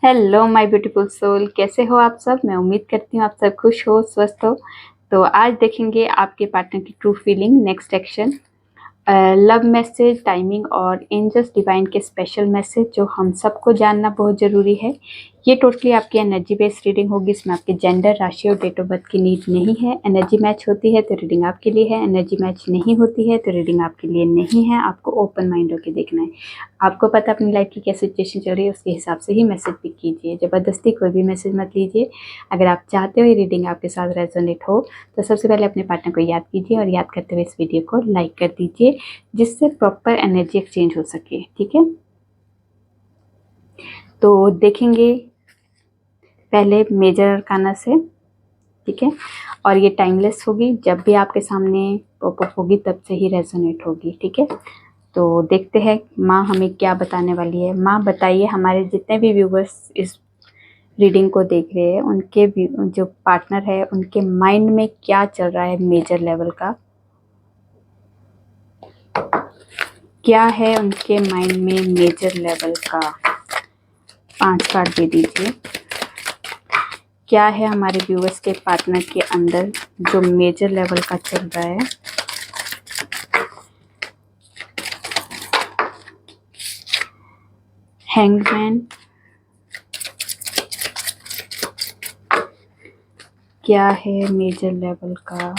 Hello my beautiful soul, कैसे हो आप सब। मैं उम्मीद करती हूँ आप सब खुश हो, स्वस्थ हो। तो आज देखेंगे आपके पार्टनर की true feeling, next action, love message, timing और एंजल्स डिवाइन के स्पेशल मैसेज जो हम सबको जानना बहुत ज़रूरी है। ये टोटली आपकी एनर्जी बेस्ड रीडिंग होगी। इसमें आपके जेंडर, राशि और डेट ऑफ बर्थ की नीड नहीं है। एनर्जी मैच होती है तो रीडिंग आपके लिए है, एनर्जी मैच नहीं होती है तो रीडिंग आपके लिए नहीं है। आपको ओपन माइंड होकर देखना है। आपको पता अपनी लाइफ की क्या सिचुएशन चल रही है, उसके हिसाब से ही मैसेज पिक कीजिए। ज़बरदस्ती कोई भी मैसेज मत लीजिए। अगर आप चाहते हो ये रीडिंग आपके साथ रेजोनेट हो तो सबसे पहले अपने पार्टनर को याद कीजिए और याद करते हुए इस वीडियो को लाइक कर दीजिए, जिससे प्रॉपर एनर्जी एक्सचेंज हो सके। ठीक है, तो देखेंगे पहले मेजर अरकाना से। ठीक है, और ये टाइमलेस होगी, जब भी आपके सामने पॉपअप होगी तब से ही रेजोनेट होगी। ठीक है, तो देखते हैं माँ हमें क्या बताने वाली है। माँ बताइए, हमारे जितने भी व्यूवर्स इस रीडिंग को देख रहे हैं उनके जो पार्टनर है उनके माइंड में क्या चल रहा है, मेजर लेवल का क्या है उनके माइंड में, मेजर लेवल का। 5 कार्ड दे दीजिए। क्या है हमारे व्यूअर्स के पार्टनर के अंदर जो मेजर लेवल का चल रहा है। हैंगमैन, क्या है मेजर लेवल का।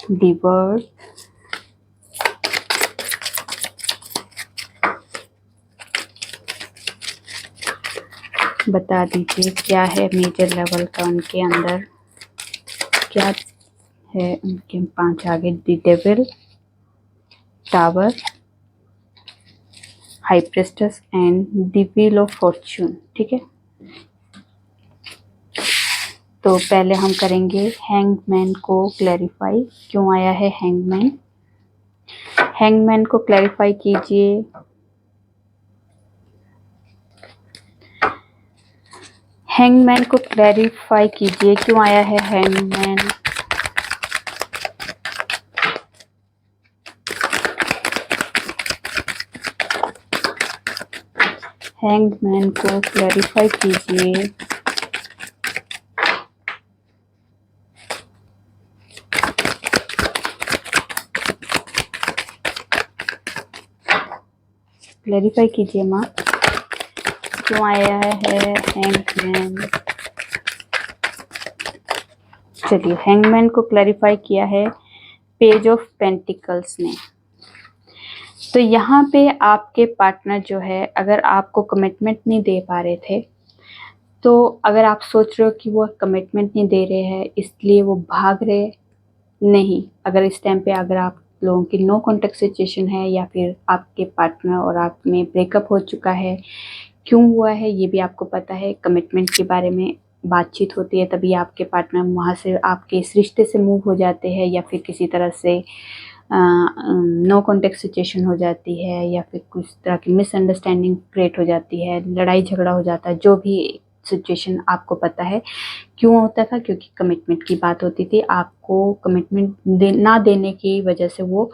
द वर्ल्ड, बता दीजिए क्या है मेजर लेवल का उनके अंदर, क्या है उनके 5 आगे। The devil, tower, high प्रेस्टेस and the wheel of Fortune. ठीक है, तो पहले हम करेंगे हैंगमैन को क्लैरिफाई। क्यों आया है हैंगमैन, हैंगमैन को क्लैरिफाई कीजिए। हैंगमैन को क्लैरिफाई कीजिए, क्यों आया है हैंगमैन। हैंगमैन को क्लैरिफाई कीजिए। क्लैरिफाई कीजिए माँ, क्यों आया है हैंगमैन। चलिए, हैंगमैन को क्लैरिफाई किया है पेज ऑफ पेंटिकल्स ने। तो यहाँ पे आपके पार्टनर जो है, अगर आपको कमिटमेंट नहीं दे पा रहे थे, तो अगर आप सोच रहे हो कि वो कमिटमेंट नहीं दे रहे हैं इसलिए वो भाग रहे, नहीं। अगर इस टाइम पे अगर आप लोगों की नो कॉन्टेक्ट सिचुएशन है या फिर आपके पार्टनर और आप में ब्रेकअप हो चुका है, क्यों हुआ है ये भी आपको पता है। कमिटमेंट के बारे में बातचीत होती है तभी आपके पार्टनर वहाँ से आपके इस रिश्ते से मूव हो जाते हैं, या फिर किसी तरह से नो कॉन्टेक्ट सिचुएशन हो जाती है, या फिर कुछ तरह की मिसअंडरस्टैंडिंग क्रिएट हो जाती है, लड़ाई झगड़ा हो जाता है। जो भी सिचुएशन आपको पता है क्यों होता था, क्योंकि कमिटमेंट की बात होती थी। आपको कमिटमेंट ना देने की वजह से वो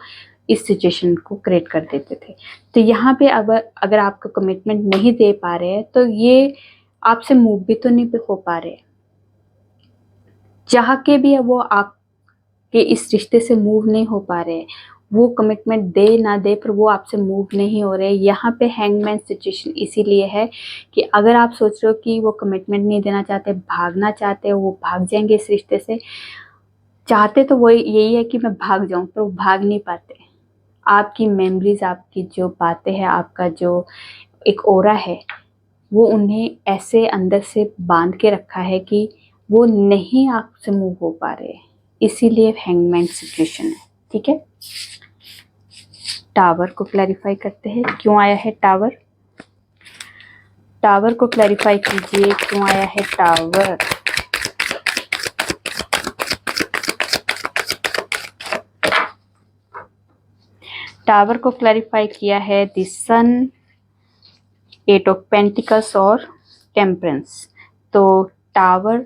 इस सिचुएशन को क्रिएट कर देते थे। तो यहाँ पे अब अगर आपको कमिटमेंट नहीं दे पा रहे हैं तो ये आपसे मूव भी तो नहीं हो पा रहे, चाह के भी वो आपके इस रिश्ते से मूव नहीं हो पा रहे। वो कमिटमेंट दे ना दे पर वो आपसे मूव नहीं हो रहे। यहाँ पे हैंगमैन सिचुएशन इसीलिए है कि अगर आप सोच रहे हो कि वो कमिटमेंट नहीं देना चाहते, भागना चाहते हो, वो भाग जाएंगे इस रिश्ते से। चाहते तो वो यही है कि मैं भाग जाऊं, पर वो भाग नहीं पाते। आपकी मेमोरीज, आपकी जो बातें हैं, आपका जो एक ऑरा है, वो उन्हें ऐसे अंदर से बांध के रखा है कि वो नहीं आपसे मूव हो पा रहे। इसीलिए हैंगमैन सिचुएशन है। ठीक है, टावर को क्लैरिफाई करते हैं, क्यों आया है टावर। टावर को क्लैरिफाई कीजिए, क्यों आया है टावर। टावर को क्लैरिफाई किया है द सन, 8 ऑफ पेंटिकल्स और टेम्परेंस। तो टावर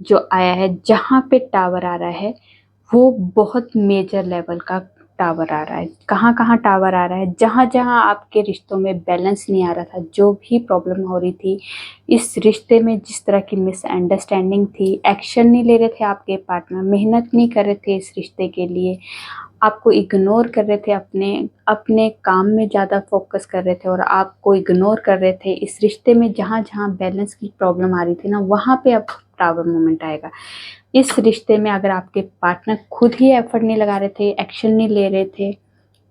जो आया है, जहाँ पे टावर आ रहा है वो बहुत मेजर लेवल का टावर आ रहा है। कहाँ कहाँ टावर आ रहा है? जहाँ जहाँ आपके रिश्तों में बैलेंस नहीं आ रहा था, जो भी प्रॉब्लम हो रही थी, इस रिश्ते में जिस तरह की मिसअंडरस्टैंडिंग थी, एक्शन नहीं ले रहे थे आपके पार्टनर, मेहनत नहीं कर रहे थे इस रिश्ते के लिए, आपको इग्नोर कर रहे थे, अपने अपने काम में ज़्यादा फोकस कर रहे थे और आपको इग्नोर कर रहे थे। इस रिश्ते में जहाँ जहाँ बैलेंस की प्रॉब्लम आ रही थी ना, वहाँ पे अब टावर मोमेंट आएगा। इस रिश्ते में अगर आपके पार्टनर खुद ही एफर्ट नहीं लगा रहे थे, एक्शन नहीं ले रहे थे,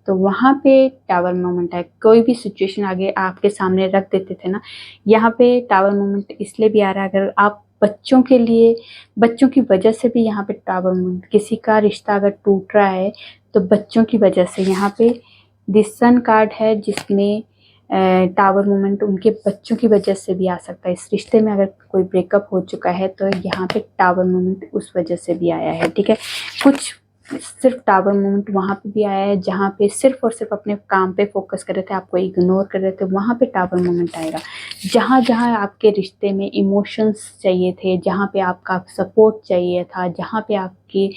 तो वहाँ पे टावर मोमेंट है। कोई भी सिचुएशन आगे आपके सामने रख देते थे ना, यहाँ पे टावर मोमेंट इसलिए भी आ रहा है। अगर आप बच्चों के लिए, बच्चों की वजह से भी यहाँ पे टावर मोमेंट, किसी का रिश्ता अगर टूट रहा है तो बच्चों की वजह से यहाँ पे सन कार्ड है, जिसमें टावर मोमेंट उनके बच्चों की वजह से भी आ सकता है। इस रिश्ते में अगर कोई ब्रेकअप हो चुका है तो यहाँ पे टावर मोमेंट उस वजह से भी आया है, ठीक है। कुछ सिर्फ टावर मोमेंट वहाँ पे भी आया है जहाँ पे सिर्फ और सिर्फ अपने काम पे फोकस कर रहे थे, आपको इग्नोर कर रहे थे, वहाँ पे टावर मोमेंट आएगा। जहाँ जहाँ आपके रिश्ते में इमोशंस चाहिए थे, जहाँ पे आपका सपोर्ट चाहिए था, जहाँ पे आपकी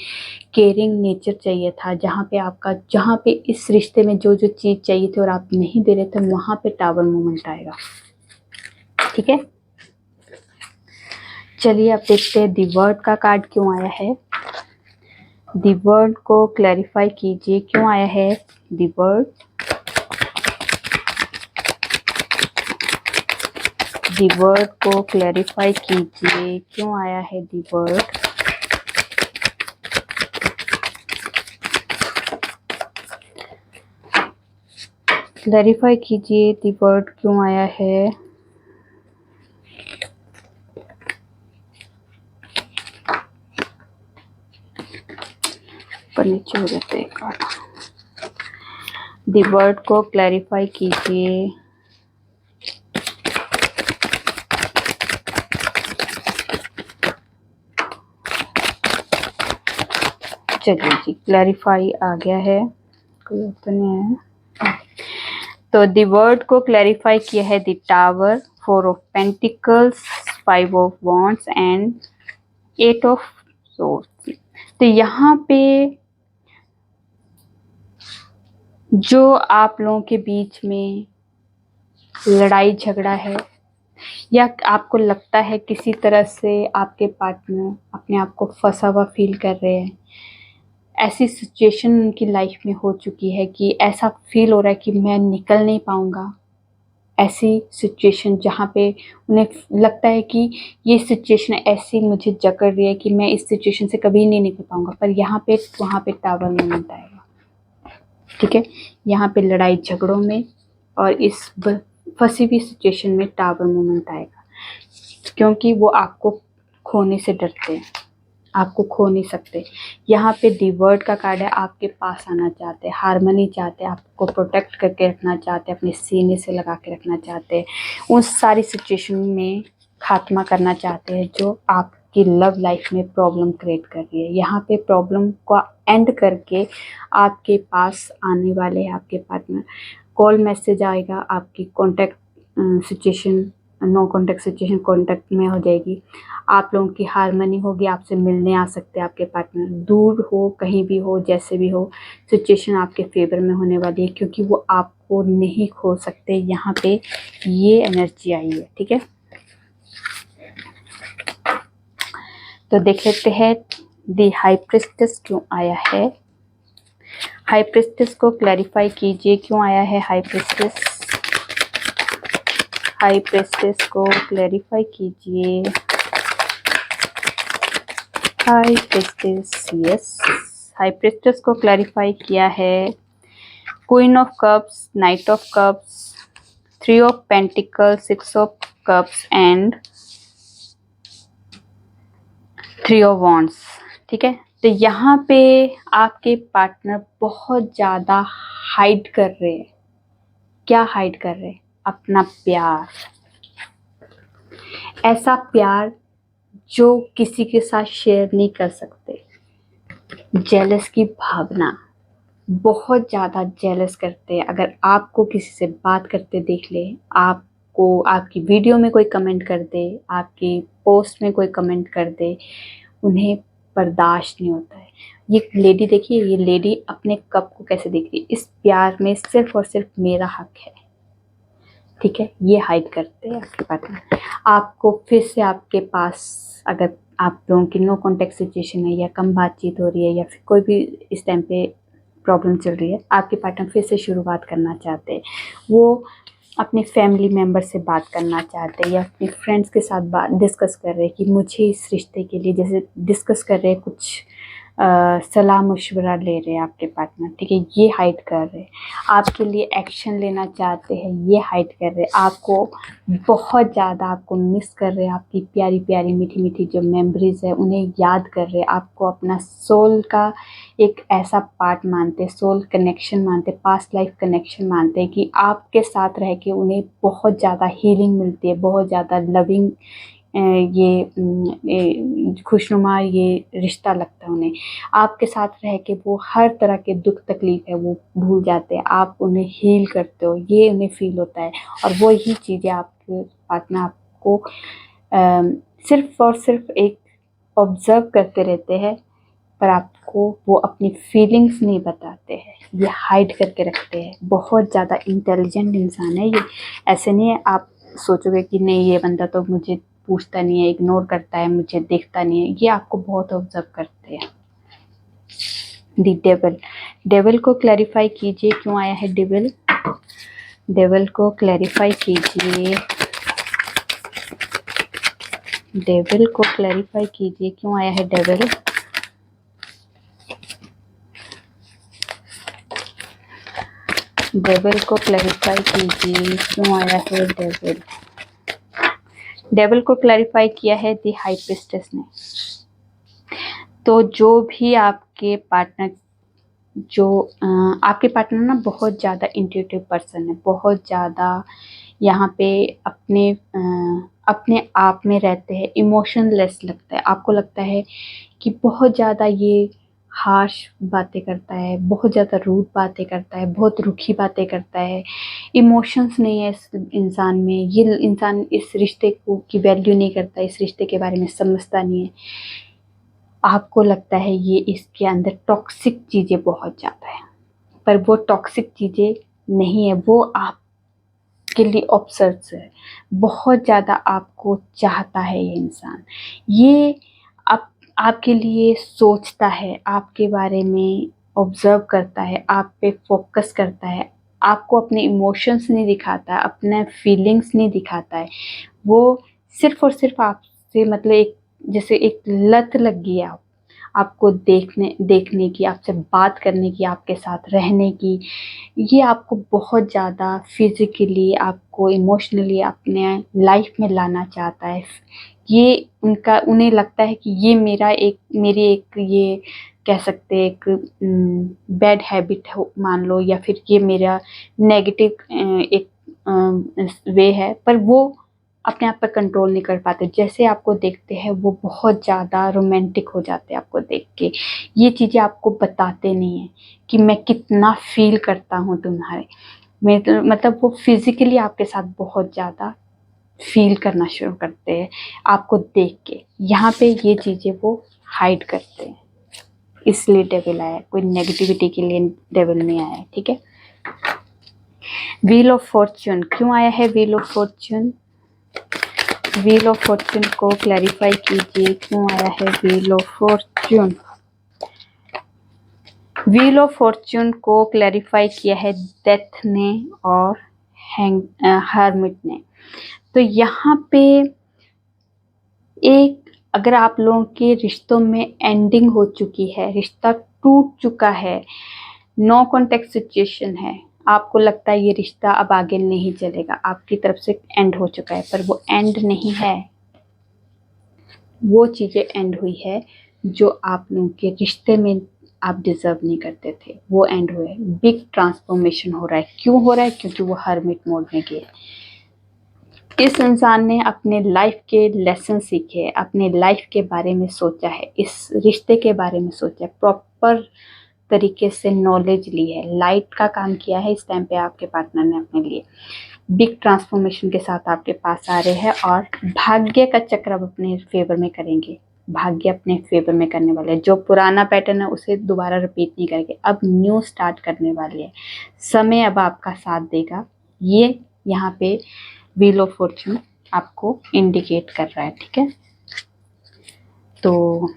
केयरिंग नेचर चाहिए था, जहाँ पे इस रिश्ते में जो जो चीज़ चाहिए थी और आप नहीं दे रहे थे, वहाँ पे टावर मोमेंट आएगा, ठीक है। चलिए अब देखते हैं दी वर्ड का कार्ड क्यों आया है। दी वर्ड को क्लैरिफाई कीजिए क्यों आया है दी वर्ड। दी वर्ड को क्लैरिफाई कीजिए क्यों आया है दी वर्ड। क्लैरिफाई कीजिए दी वर्ड क्यों आया है। पर नीचे हो जाते हैं कार्ड। दी वर्ड को क्लैरिफाई कीजिए। चलिए जी, क्लैरिफाई आ गया है, कोई तो नहीं है। तो दी वर्ड को क्लैरिफाई किया है the tower, 4 of pentacles, 5 of wands and 8 of swords. तो यहाँ पे जो आप लोगों के बीच में लड़ाई झगड़ा है, या आपको लगता है किसी तरह से आपके पार्टनर अपने आप को फंसा हुआ फील कर रहे हैं, ऐसी सिचुएशन उनकी लाइफ में हो चुकी है कि ऐसा फील हो रहा है कि मैं निकल नहीं पाऊंगा। ऐसी सिचुएशन जहाँ पे उन्हें लगता है कि ये सिचुएशन ऐसी मुझे जकड़ रही है कि मैं इस सिचुएशन से कभी नहीं निकल पाऊंगा, पर यहाँ पे वहाँ पे टावर मोमेंट आएगा, ठीक है। यहाँ पे लड़ाई झगड़ों में और इस फंसी हुई सिचुएशन में टावर मोमेंट आएगा, क्योंकि वो आपको खोने से डरते हैं, आपको खो नहीं सकते। यहाँ पे दी वर्ड का कार्ड है, आपके पास आना चाहते हैं, हारमनी चाहते हैं, आपको प्रोटेक्ट करके रखना चाहते हैं, अपने सीने से लगा के रखना चाहते हैं, उन सारी सिचुएशन में खात्मा करना चाहते हैं जो आपकी लव लाइफ में प्रॉब्लम क्रिएट कर रही है। यहाँ पे प्रॉब्लम को एंड करके आपके पास आने वाले हैं आपके पार्टनर। कॉल मैसेज आएगा, आपकी contact situation, no contact situation contact में हो जाएगी, आप लोगों की हारमनी होगी, आपसे मिलने आ सकते हैं आपके पार्टनर, दूर हो, कहीं भी हो, जैसे भी हो, सिचुएशन आपके फेवर में होने वाली है, क्योंकि वो आपको नहीं खो सकते। यहाँ पे ये एनर्जी आई है, ठीक है। तो देख लेते हैं दी हाई प्रिस्टेस क्यों आया है। हाई प्रिस्टेस को क्लैरिफाई कीजिए क्यों आया है हाई प्रिस्टेस। हाई प्रिस्टेस को क्लैरिफाई कीजिए। High priestess, yes, high priestess को क्लैरिफाई किया है queen of cups, night of cups, 3 of pentacles, 6 of cups and 3 of wands, ठीक है। तो यहाँ पे आपके पार्टनर बहुत ज़्यादा हाइड कर रहे हैं। क्या हाइड कर रहे हैं? अपना प्यार, ऐसा प्यार जो किसी के साथ शेयर नहीं कर सकते। जेलस की भावना, बहुत ज़्यादा जेलस करते हैं। अगर आपको किसी से बात करते देख ले, आपको आपकी वीडियो में कोई कमेंट कर दे, आपकी पोस्ट में कोई कमेंट कर दे, उन्हें बर्दाश्त नहीं होता है। ये लेडी देखिए, ये लेडी अपने कप को कैसे देख रही है, इस प्यार में सिर्फ और सिर्फ मेरा हक है, ठीक है। ये हाइड करते हैं आपके पार्टनर। आपको फिर से आपके पास, अगर आप लोगों की नो कॉन्टेक्ट सिचुएशन है या कम बातचीत हो रही है या फिर कोई भी इस टाइम पे प्रॉब्लम चल रही है, आपके पार्टनर फिर से शुरुआत करना चाहते हैं, वो अपने फैमिली मेम्बर से बात करना चाहते हैं या अपने फ्रेंड्स के साथ बात डिस्कस कर रहे हैं कि मुझे इस रिश्ते के लिए, जैसे डिस्कस कर रहे हैं, कुछ सलाह मशवरा ले रहे हैं आपके पार्टनर, ठीक है, ये हाइड कर रहे हैं। आपके लिए एक्शन लेना चाहते हैं, ये हाइड कर रहे हैं। आपको बहुत ज़्यादा आपको मिस कर रहे हैं, आपकी प्यारी प्यारी मीठी मीठी जो मेमोरीज है उन्हें याद कर रहे हैं। आपको अपना सोल का एक ऐसा पार्ट मानते, सोल कनेक्शन मानते, पास्ट लाइफ कनेक्शन मानते हैं कि आपके साथ रह के उन्हें बहुत ज़्यादा हीलिंग मिलती है, बहुत ज़्यादा लविंग ये खुशनुमा ये रिश्ता लगता है उन्हें। आपके साथ रह के वो हर तरह के दुख तकलीफ है वो भूल जाते हैं, आप उन्हें हील करते हो, ये उन्हें फील होता है। और वो ही चीज़ें आपके पार्टनर आपको सिर्फ और सिर्फ एक ऑब्जर्व करते रहते हैं, पर आपको वो अपनी फीलिंग्स नहीं बताते हैं, ये हाइड करके रखते हैं। बहुत ज़्यादा इंटेलिजेंट इंसान है ये। ऐसे नहीं है आप सोचोगे कि नहीं ये बंदा तो मुझे पूछता नहीं है, इग्नोर करता है, मुझे देखता नहीं है, ये आपको बहुत ऑब्जर्व करते हैं। दी डेविल, डेविल को क्लैरिफाई कीजिए क्यों आया है डेविल, डेविल को क्लैरिफाई कीजिए, डेविल को क्लैरिफाई कीजिए क्यों आया है डेविल, डेविल को क्लैरिफाई कीजिए क्यों आया है डेविल। डेविल को क्लैरिफाई किया है दी हाई प्रीस्टेस ने। तो जो भी आपके पार्टनर, जो आपके पार्टनर ना बहुत ज़्यादा इंट्यूटिव पर्सन है, बहुत ज़्यादा यहाँ पे अपने आप में रहते हैं, इमोशनलेस लगता है, आपको लगता है कि बहुत ज़्यादा ये हार्श बातें करता है, बहुत ज़्यादा रूड बातें करता है, बहुत रूखी बातें करता है, इमोशंस नहीं है इस इंसान में, ये इंसान इस रिश्ते को की वैल्यू नहीं करता, इस रिश्ते के बारे में समझता नहीं है। आपको लगता है ये इसके अंदर टॉक्सिक चीज़ें बहुत ज़्यादा है, पर वो टॉक्सिक चीज़ें नहीं है, वो आपके लिए ऑब्सेस्ड है, बहुत ज़्यादा आपको चाहता है ये इंसान। ये आपके लिए सोचता है, आपके बारे में ऑब्जर्व करता है, आप पे फोकस करता है, आपको अपने इमोशंस नहीं दिखाता है, अपने फीलिंग्स नहीं दिखाता है। वो सिर्फ और सिर्फ आपसे मतलब एक जैसे एक लत लग गई है आपको देखने की, आपसे बात करने की, आपके साथ रहने की। ये आपको बहुत ज़्यादा फिज़िकली, आपको इमोशनली अपने लाइफ में लाना चाहता है। ये उन्हें लगता है कि ये मेरी एक ये कह सकते हैं एक बैड हैबिट हो मान लो, या फिर ये मेरा नेगेटिव एक वे है, पर वो अपने आप पर कंट्रोल नहीं कर पाते। जैसे आपको देखते हैं वो बहुत ज़्यादा रोमांटिक हो जाते हैं आपको देख के। ये चीज़ें आपको बताते नहीं हैं कि मैं कितना फील करता हूँ तुम्हारे में, मतलब वो फिज़िकली आपके साथ बहुत ज़्यादा फील करना शुरू करते हैं आपको देख के। यहाँ पे ये चीज़ें वो हाइड करते हैं, इसलिए डेविल आया, कोई नेगेटिविटी के लिए डेविल नहीं आया, ठीक है। व्हील ऑफ फॉर्च्यून क्यों आया है, wheel of Fortune, wheel of Fortune को क्लैरिफाई कीजिए क्यों आया है wheel of Fortune. Wheel of Fortune को क्लैरिफाई किया है डेथ ने और हर्मिट ने। तो यहाँ पे एक, अगर आप लोगों के रिश्तों में एंडिंग हो चुकी है, रिश्ता टूट चुका है, नो कॉन्टेक्ट सिचुएशन है, आपको लगता है ये रिश्ता अब आगे नहीं चलेगा, आपकी तरफ से एंड हो चुका है, पर वो एंड नहीं है, वो चीज़ें एंड हुई है जो आप लोगों के रिश्ते में आप डिज़र्व नहीं करते थे, वो एंड हुए। बिग ट्रांसफॉर्मेशन हो रहा है, क्यों हो रहा है, क्योंकि वो हर्मिट मोड में गए। इस इंसान ने अपने लाइफ के लेसन सीखे, अपने लाइफ के बारे में सोचा है, इस रिश्ते के बारे में सोचा है, प्रॉपर तरीके से नॉलेज ली है, लाइट का काम किया है इस टाइम पे आपके पार्टनर ने अपने लिए। बिग ट्रांसफॉर्मेशन के साथ आपके पास आ रहे हैं और भाग्य का चक्र अब अपने फेवर में करेंगे। भाग्य अपने फेवर में करने वाले हैं। जो पुराना पैटर्न है उसे दोबारा रिपीट नहीं करेंगे, अब न्यू स्टार्ट करने वाले हैं। समय अब आपका साथ देगा, ये यहाँ पे व्हील ऑफ फॉर्च्यून आपको इंडिकेट कर रहा है। ठीक है, तो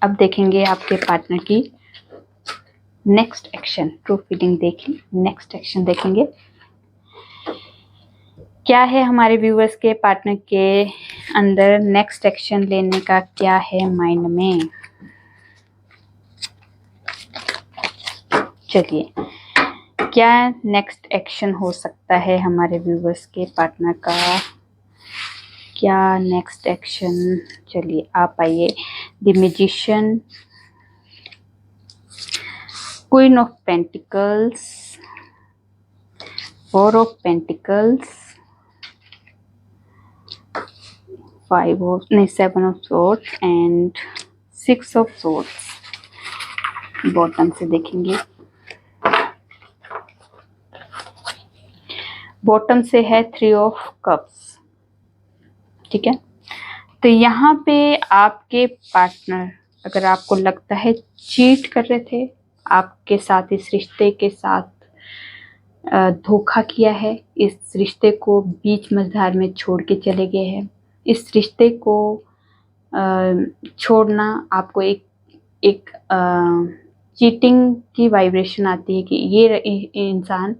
अब देखेंगे आपके पार्टनर की नेक्स्ट एक्शन। ट्रू फीलिंग देखी, नेक्स्ट एक्शन देखेंगे क्या है हमारे व्यूअर्स के पार्टनर के अंदर। नेक्स्ट एक्शन लेने का क्या है माइंड में। चलिए, क्या नेक्स्ट एक्शन हो सकता है हमारे व्यूअर्स के पार्टनर का, क्या नेक्स्ट एक्शन। चलिए आप आइए। The magician, queen of pentacles, four of pentacles, seven of swords and six of swords. Bottom से देखेंगे, बॉटम से है थ्री ऑफ कप्स। ठीक है, तो यहाँ पे आपके पार्टनर, अगर आपको लगता है चीट कर रहे थे आपके साथ, इस रिश्ते के साथ धोखा किया है, इस रिश्ते को बीच मझधार में छोड़ के चले गए हैं, इस रिश्ते को छोड़ना आपको एक चीटिंग की वाइब्रेशन आती है कि ये इंसान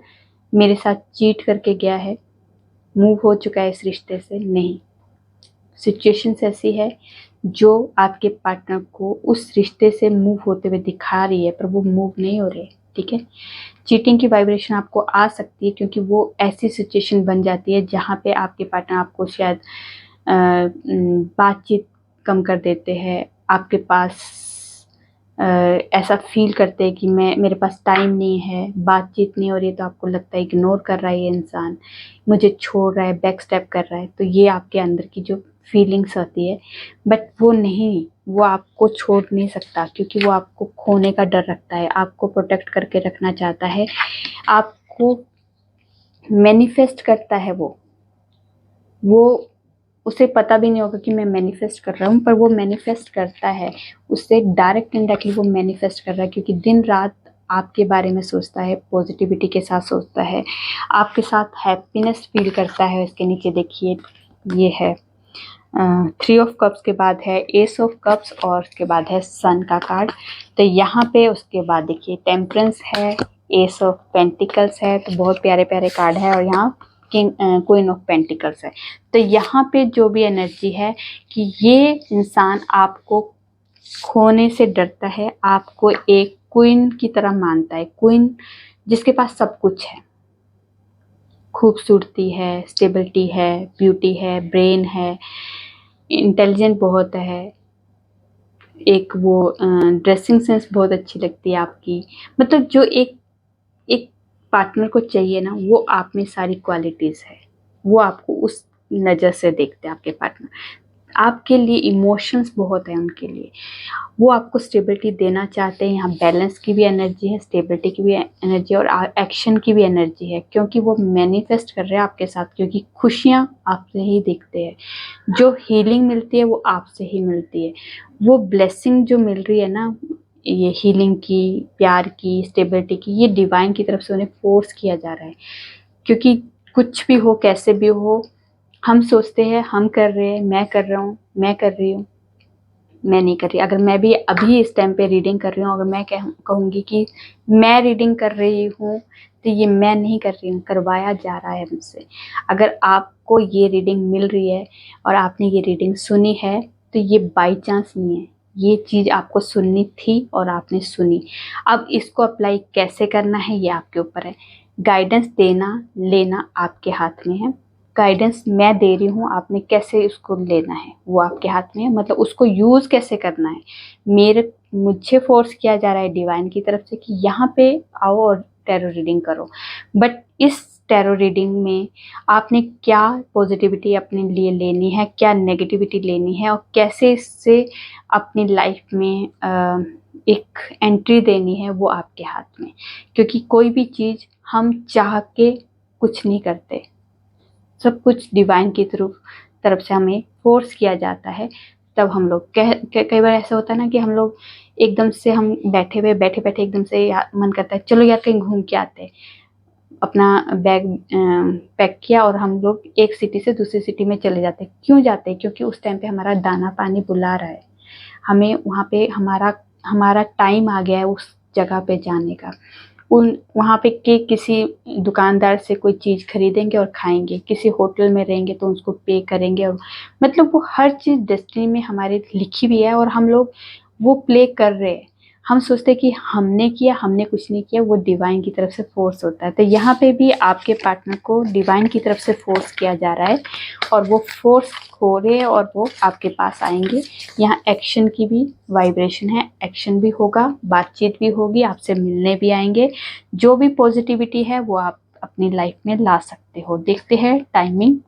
मेरे साथ चीट करके गया है, मूव हो चुका है इस रिश्ते से। नहीं, सिचुएशंस ऐसी है जो आपके पार्टनर को उस रिश्ते से मूव होते हुए दिखा रही है, पर वो मूव नहीं हो रहे। ठीक है, चीटिंग की वाइब्रेशन आपको आ सकती है क्योंकि वो ऐसी सिचुएशन बन जाती है जहाँ पे आपके पार्टनर आपको शायद बातचीत कम कर देते हैं, आपके पास ऐसा फील करते हैं कि मेरे पास टाइम नहीं है, बातचीत नहीं हो रही है, तो आपको लगता है इग्नोर कर रहा है ये इंसान, मुझे छोड़ रहा है, बैक स्टेप कर रहा है। तो ये आपके अंदर की जो फीलिंग्स होती है, बट वो नहीं, वो आपको छोड़ नहीं सकता क्योंकि वो आपको खोने का डर रखता है, आपको प्रोटेक्ट करके रखना चाहता है, आपको मैनिफेस्ट करता है। वो उसे पता भी नहीं होगा कि मैं मैनिफेस्ट कर रहा हूँ, पर वो मैनिफेस्ट करता है, उससे डायरेक्ट इनडायरेक्टली वो मैनिफेस्ट कर रहा है क्योंकि दिन रात आपके बारे में सोचता है, पॉजिटिविटी के साथ सोचता है, आपके साथ हैप्पीनेस फील करता है। इसके नीचे देखिए, ये है थ्री ऑफ कप्स के बाद है एस ऑफ कप्स और उसके बाद है सन का कार्ड। तो यहाँ पे उसके बाद देखिए टेम्परेंस है, एस ऑफ पेंटिकल्स है, तो बहुत प्यारे प्यारे कार्ड है, और यहाँ क्वीन ऑफ पेंटिकल्स है। तो यहाँ पे जो भी एनर्जी है कि ये इंसान आपको खोने से डरता है, आपको एक क्वीन की तरह मानता है, क्वीन जिसके पास सब कुछ है, खूबसूरती है, स्टेबिलिटी है, ब्यूटी है, ब्रेन है, इंटेलिजेंट बहुत है, एक वो ड्रेसिंग सेंस बहुत अच्छी लगती है आपकी। मतलब जो एक पार्टनर को चाहिए ना, वो आप में सारी क्वालिटीज़ है, वो आपको उस नज़र से देखते हैं। आपके पार्टनर आपके लिए इमोशंस बहुत है उनके लिए, वो आपको स्टेबिलिटी देना चाहते हैं। यहाँ बैलेंस की भी एनर्जी है, स्टेबिलिटी की भी एनर्जी और एक्शन की भी एनर्जी है, क्योंकि वो मैनिफेस्ट कर रहे हैं आपके साथ, क्योंकि खुशियाँ आपसे ही दिखते हैं, जो हीलिंग मिलती है वो आपसे ही मिलती है, वो ब्लेसिंग जो मिल रही है ना, ये हीलिंग की, प्यार की, स्टेबिलिटी की, ये डिवाइन की तरफ से उन्हें फोर्स किया जा रहा है। क्योंकि कुछ भी हो, कैसे भी हो, हम सोचते हैं हम कर रहे हैं, मैं कर रहा हूँ, मैं कर रही हूँ, मैं नहीं कर रही। अगर मैं भी अभी इस टाइम पे रीडिंग कर रही हूँ, अगर मैं कहूँगी कि मैं रीडिंग कर रही हूँ, तो ये मैं नहीं कर रही हूँ, करवाया जा रहा है मुझसे। अगर आपको ये रीडिंग मिल रही है और आपने ये रीडिंग सुनी है, तो ये बाई चांस नहीं है, ये चीज़ आपको सुननी थी और आपने सुनी। अब इसको अप्लाई कैसे करना है ये आपके ऊपर है। गाइडेंस देना लेना आपके हाथ में है। गाइडेंस मैं दे रही हूँ, आपने कैसे उसको लेना है वो आपके हाथ में है, मतलब उसको यूज़ कैसे करना है। मुझे फोर्स किया जा रहा है डिवाइन की तरफ से कि यहाँ पे आओ और टैरो रीडिंग करो, बट इस टैरो रीडिंग में आपने क्या पॉजिटिविटी अपने लिए लेनी है, क्या नेगेटिविटी लेनी है, और कैसे इससे अपनी लाइफ में एक एंट्री देनी है, वो आपके हाथ में। क्योंकि कोई भी चीज़ हम चाह के कुछ नहीं करते, सब कुछ डिवाइन की तरफ से हमें फोर्स किया जाता है, तब हम लोग कई बार ऐसा होता है ना कि हम लोग एकदम से हम बैठे बैठे एकदम से मन करता है चलो यार कहीं घूम के आते हैं, अपना बैग पैक किया और हम लोग एक सिटी से दूसरी सिटी में चले जाते हैं। क्यों जाते हैं? क्योंकि उस टाइम पे हमारा दाना पानी बुला रहा है, हमें वहाँ पे हमारा टाइम आ गया है उस जगह पे जाने का। वहाँ पे के किसी दुकानदार से कोई चीज़ खरीदेंगे और खाएंगे, किसी होटल में रहेंगे तो उसको पे करेंगे, और मतलब वो हर चीज़ डेस्टिनी में हमारे लिखी हुई है और हम लोग वो प्ले कर रहे हैं। हम सोचते हैं कि हमने किया, हमने कुछ नहीं किया, वो डिवाइन की तरफ से फोर्स होता है। तो यहाँ पे भी आपके पार्टनर को डिवाइन की तरफ से फोर्स किया जा रहा है और वो फोर्स हो रहे हैं और वो आपके पास आएंगे। यहाँ एक्शन की भी वाइब्रेशन है, एक्शन भी होगा, बातचीत भी होगी, आपसे मिलने भी आएंगे। जो भी पॉजिटिविटी है वो आप अपनी लाइफ में ला सकते हो। देखते हैं टाइमिंग,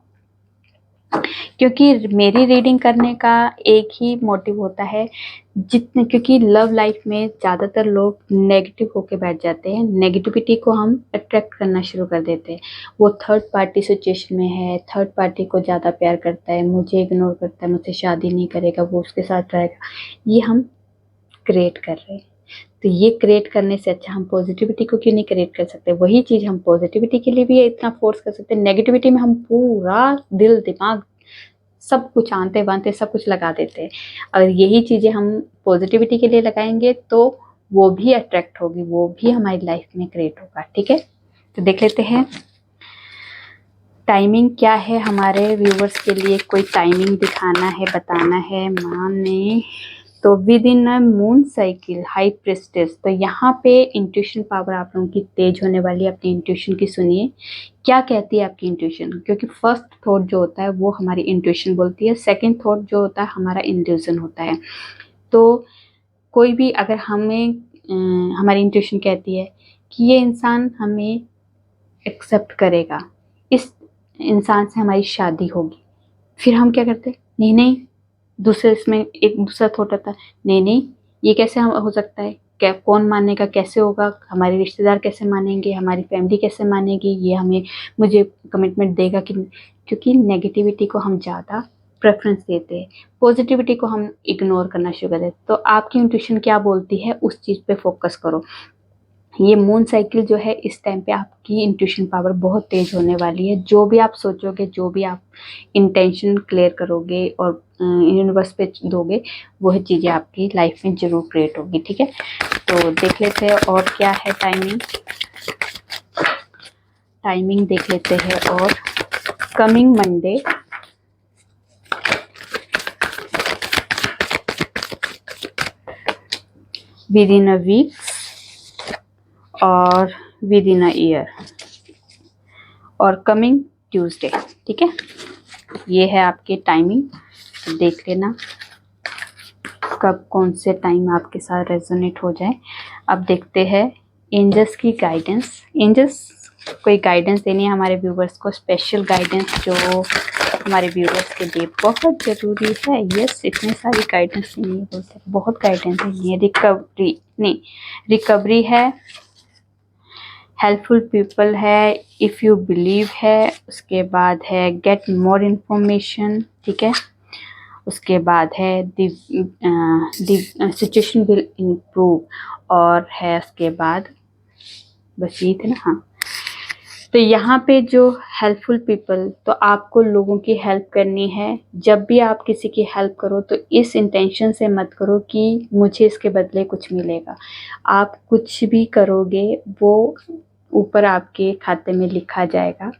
क्योंकि मेरी रीडिंग करने का एक ही मोटिव होता है, जितने क्योंकि लव लाइफ में ज़्यादातर लोग नेगेटिव होके बैठ जाते हैं, नेगेटिविटी को हम अट्रैक्ट करना शुरू कर देते हैं। वो थर्ड पार्टी सिचुएशन में है, थर्ड पार्टी को ज़्यादा प्यार करता है, मुझे इग्नोर करता है, मुझसे शादी नहीं करेगा, वो उसके साथ रहेगा, ये हम क्रिएट कर रहे हैं। तो ये क्रिएट करने से अच्छा हम पॉजिटिविटी को क्यों नहीं क्रिएट कर सकते? वही चीज़ हम पॉजिटिविटी के लिए भी इतना फोर्स कर सकते हैं। नेगेटिविटी में हम पूरा दिल दिमाग सब कुछ आंते बांते सब कुछ लगा देते हैं। अगर यही चीज़ें हम पॉजिटिविटी के लिए लगाएंगे तो वो भी अट्रैक्ट होगी, वो भी हमारी लाइफ में क्रिएट होगा। ठीक है, तो देख लेते हैं टाइमिंग क्या है हमारे व्यूवर्स के लिए। कोई टाइमिंग दिखाना है, बताना है माँ ने। तो with in a moon cycle high प्रेस्टेस, तो यहाँ पे इंट्यूशन पावर आप लोगों की तेज होने वाली है। अपनी इंट्यूशन की सुनिए, क्या कहती है आपकी इंट्यूशन, क्योंकि फर्स्ट थॉट जो होता है वो हमारी इंट्यूशन बोलती है, सेकंड थॉट जो होता है हमारा इंट्यूशन होता है। तो कोई भी अगर हमारी इंट्यूशन कहती है कि ये इंसान हमें एक्सेप्ट करेगा, इस इंसान से हमारी शादी होगी, फिर हम क्या करते हैं, नहीं नहीं, दूसरे इसमें एक दूसरा थॉट आता है, नहीं नहीं ये कैसे हो सकता है, क्या कौन मानेगा, कैसे होगा, हमारे रिश्तेदार कैसे मानेंगे, हमारी फैमिली कैसे मानेगी, ये मुझे कमिटमेंट देगा कि, क्योंकि नेगेटिविटी को हम ज़्यादा प्रेफरेंस देते हैं, पॉजिटिविटी को हम इग्नोर करना शुरू कर देते। तो आपकी इंट्यूशन क्या बोलती है उस चीज़ पे फोकस करो। ये मून साइकिल जो है इस टाइम पे आपकी इंट्यूशन पावर बहुत तेज होने वाली है। जो भी आप सोचोगे, जो भी आप इंटेंशन क्लियर करोगे और यूनिवर्स पे दोगे, वह चीज़ें आपकी लाइफ में जरूर क्रिएट होगी। ठीक है, तो देख लेते हैं और क्या है टाइमिंग देख लेते हैं। और coming Monday within a week और विद इन अ ईयर और कमिंग ट्यूसडे। ठीक है, ये है आपकी टाइमिंग, देख लेना कब कौन से टाइम आपके साथ रेजोनेट हो जाए। अब देखते हैं एंजल्स की गाइडेंस। एंजल्स कोई गाइडेंस देनी है हमारे व्यूवर्स को, स्पेशल गाइडेंस जो हमारे व्यूवर्स के लिए बहुत ज़रूरी है। यस, इतनी सारी गाइडेंस नहीं है, बोलते बहुत गाइडेंस है। रिकवरी है, हेल्पफुल पीपल है, इफ़ यू बिलीव है, उसके बाद है गेट मोर इन्फॉर्मेशन। ठीक है, उसके बाद है द सिचुएशन विल इम्प्रूव, और है उसके बाद बस ये थे ना। हाँ, तो यहाँ पे जो हेल्पफुल पीपल, तो आपको लोगों की हेल्प करनी है। जब भी आप किसी की हेल्प करो तो इस इंटेंशन से मत करो कि मुझे इसके बदले कुछ मिलेगा। आप कुछ भी करोगे वो ऊपर आपके खाते में लिखा जाएगा।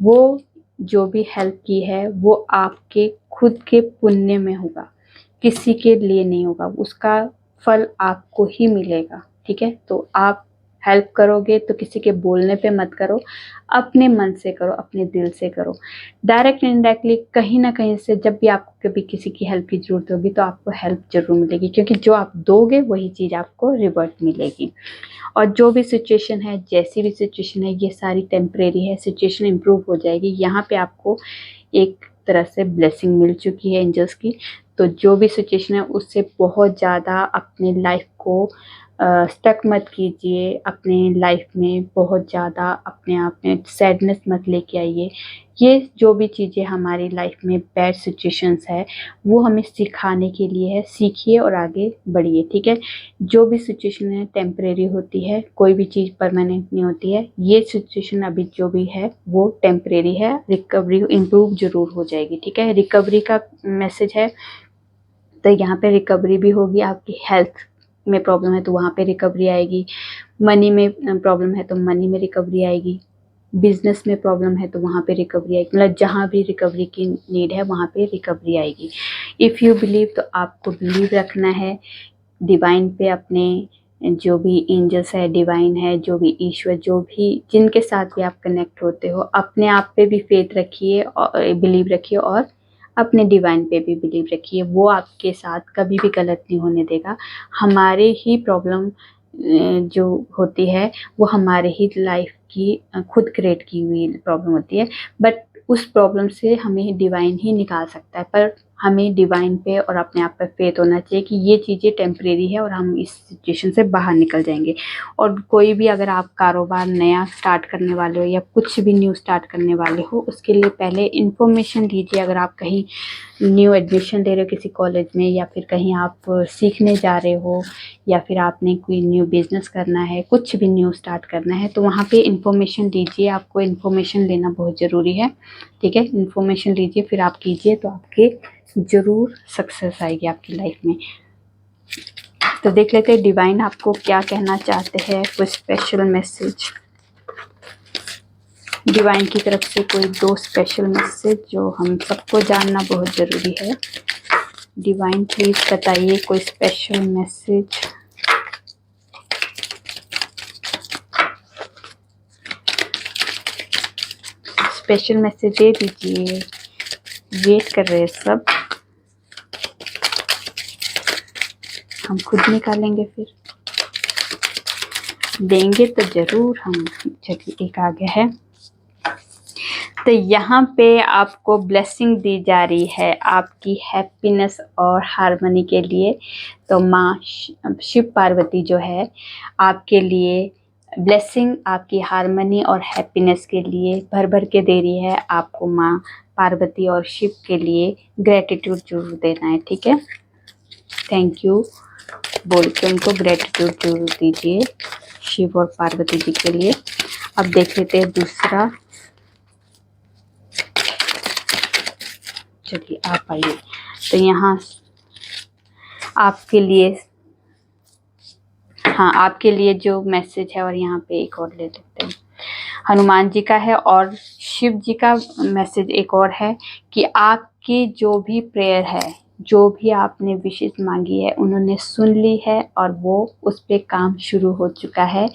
वो जो भी हेल्प की है वो आपके खुद के पुण्य में होगा, किसी के लिए नहीं होगा, उसका फल आपको ही मिलेगा। ठीक है, तो आप हेल्प करोगे तो किसी के बोलने पे मत करो, अपने मन से करो, अपने दिल से करो। डायरेक्ट इनडायरेक्टली कहीं ना कहीं से जब भी आपको कभी किसी की हेल्प की ज़रूरत होगी तो आपको हेल्प जरूर मिलेगी, क्योंकि जो आप दोगे वही चीज़ आपको रिवर्ट मिलेगी। और जो भी सिचुएशन है, जैसी भी सिचुएशन है, ये सारी टेम्परेरी है, सिचुएशन इम्प्रूव हो जाएगी। यहाँ पे आपको एक तरह से ब्लेसिंग मिल चुकी है एंजल्स की। तो जो भी सिचुएशन है उससे बहुत ज़्यादा अपने लाइफ को स्टक मत कीजिए अपने लाइफ में, बहुत ज़्यादा अपने आप में सैडनेस मत लेके आइए। ये जो भी चीज़ें हमारी लाइफ में बैड सिचुएशंस है वो हमें सिखाने के लिए है, सीखिए और आगे बढ़िए, ठीक है। जो भी सिचुएशन है टेम्परेरी होती है, कोई भी चीज़ परमानेंट नहीं होती है। ये सिचुएशन अभी जो भी है वो टेम्परेरी है, रिकवरी इम्प्रूव जरूर हो जाएगी, ठीक है। रिकवरी का मैसेज है, तो यहाँ पे रिकवरी भी होगी। आपकी हेल्थ में प्रॉब्लम है तो वहाँ पे रिकवरी आएगी, मनी में प्रॉब्लम है तो मनी में रिकवरी आएगी, बिजनेस में प्रॉब्लम है तो वहाँ पे रिकवरी आएगी, मतलब जहाँ भी रिकवरी की नीड है वहाँ पे रिकवरी आएगी। इफ़ यू बिलीव, तो आपको बिलीव रखना है डिवाइन पे, अपने जो भी एंजल्स है, डिवाइन है, जो भी ईश्वर, जो भी जिनके साथ भी आप कनेक्ट होते हो, अपने आप पे भी फेथ रखिए और बिलीव रखिए, और अपने डिवाइन पे भी बिलीव रखिए। वो आपके साथ कभी भी गलत नहीं होने देगा। हमारे ही प्रॉब्लम जो होती है वो हमारे ही लाइफ की खुद क्रिएट की हुई प्रॉब्लम होती है, बट उस प्रॉब्लम से हमें डिवाइन ही निकाल सकता है। पर हमें डिवाइन पे और अपने आप पे फेथ होना चाहिए कि ये चीज़ें टेम्परेरी है और हम इस सिचुएशन से बाहर निकल जाएंगे। और कोई भी अगर आप कारोबार नया स्टार्ट करने वाले हो या कुछ भी न्यू स्टार्ट करने वाले हो, उसके लिए पहले इन्फॉर्मेशन लीजिए। अगर आप कहीं न्यू एडमिशन ले रहे हो किसी कॉलेज में, या फिर कहीं आप सीखने जा रहे हो, या फिर आपने कोई न्यू बिजनेस करना है, कुछ भी न्यू स्टार्ट करना है, तो वहाँ पे इन्फॉर्मेशन लीजिए। आपको इन्फॉर्मेशन लेना बहुत ज़रूरी है, ठीक है। इन्फॉर्मेशन लीजिए फिर आप कीजिए, तो आपके ज़रूर सक्सेस आएगी आपकी लाइफ में। तो देख लेते हैं डिवाइन आपको क्या कहना चाहते हैं, कोई स्पेशल मैसेज डिवाइन की तरफ से, कोई 2 स्पेशल मैसेज जो हम सबको जानना बहुत ज़रूरी है। डिवाइन प्लीज़ बताइए कोई स्पेशल मैसेज। स्पेशल मैसेज दे दीजिए, वेट कर रहे हैं सब, हम खुद निकालेंगे फिर देंगे तो ज़रूर हम। चलिए एक आ गया है, तो यहाँ पे आपको ब्लेसिंग दी जा रही है आपकी हैप्पीनेस और हार्मनी के लिए। तो माँ शिव पार्वती जो है आपके लिए ब्लेसिंग, आपकी हार्मनी और हैप्पीनेस के लिए भर भर के दे रही है। आपको माँ पार्वती और शिव के लिए ग्रेटिट्यूड जरूर देना है, ठीक है। थैंक यू बोल के उनको ग्रेटिट्यूड जरूर दीजिए शिव और पार्वती जी के लिए। अब देख लेते हैं दूसरा। चलिए आप आइए, तो यहाँ आपके लिए, हाँ आपके लिए जो मैसेज है, और यहाँ पे एक और ले लेते हैं। हनुमान जी का है और शिव जी का मैसेज एक और है कि आपकी जो भी प्रेयर है, जो भी आपने विशेष मांगी है, उन्होंने सुन ली है और वो उस पे काम शुरू हो चुका है।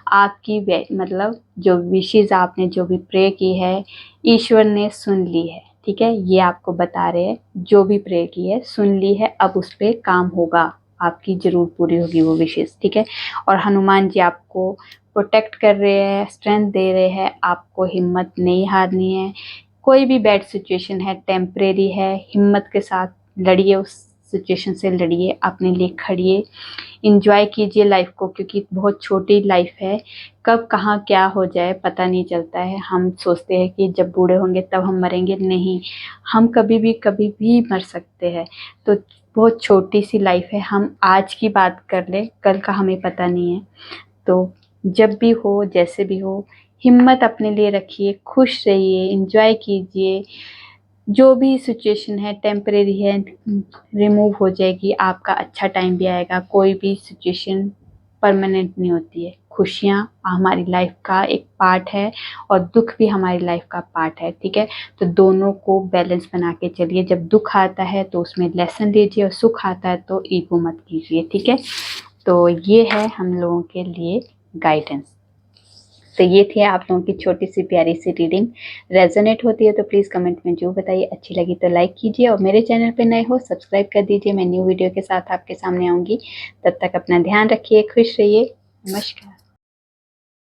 आपकी मतलब जो विशेष आपने जो भी प्रे की है, ईश्वर ने सुन ली है, ठीक है। ये आपको बता रहे हैं जो भी प्रे की है सुन ली है, अब उस पर काम होगा, आपकी जरूर पूरी होगी वो विशेष, ठीक है। और हनुमान जी आपको प्रोटेक्ट कर रहे हैं, स्ट्रेंथ दे रहे हैं, आपको हिम्मत नहीं हारनी है। कोई भी बैड सिचुएशन है टेम्परेरी है, हिम्मत के साथ लड़िए, उस सिचुएशन से लड़िए, अपने लिए खड़िए, इंजॉय कीजिए लाइफ को, क्योंकि बहुत छोटी लाइफ है, कब कहाँ क्या हो जाए पता नहीं चलता है। हम सोचते हैं कि जब बूढ़े होंगे तब हम मरेंगे, नहीं, हम कभी भी मर सकते हैं। तो बहुत छोटी सी लाइफ है, हम आज की बात कर ले, कल का हमें पता नहीं है। तो जब भी हो, जैसे भी हो, हिम्मत अपने लिए रखिए, खुश रहिए, एंजॉय कीजिए। जो भी सिचुएशन है टेम्परेरी है, रिमूव हो जाएगी, आपका अच्छा टाइम भी आएगा। कोई भी सिचुएशन परमानेंट नहीं होती है। खुशियाँ हमारी लाइफ का एक पार्ट है और दुख भी हमारी लाइफ का पार्ट है, ठीक है। तो दोनों को बैलेंस बना के चलिए। जब दुख आता है तो उसमें लेसन लीजिए, और सुख आता है तो ईगो मत कीजिए, ठीक है। तो ये है हम लोगों के लिए गाइडेंस। तो ये थी आप लोगों की छोटी सी प्यारी सी रीडिंग। रेजोनेट होती है तो प्लीज़ कमेंट में जो बताइए। अच्छी लगी तो लाइक कीजिए, और मेरे चैनल पे नए हो सब्सक्राइब कर दीजिए। मैं न्यू वीडियो के साथ आपके सामने आऊँगी। तब तक अपना ध्यान रखिए, खुश रहिए, नमस्कार।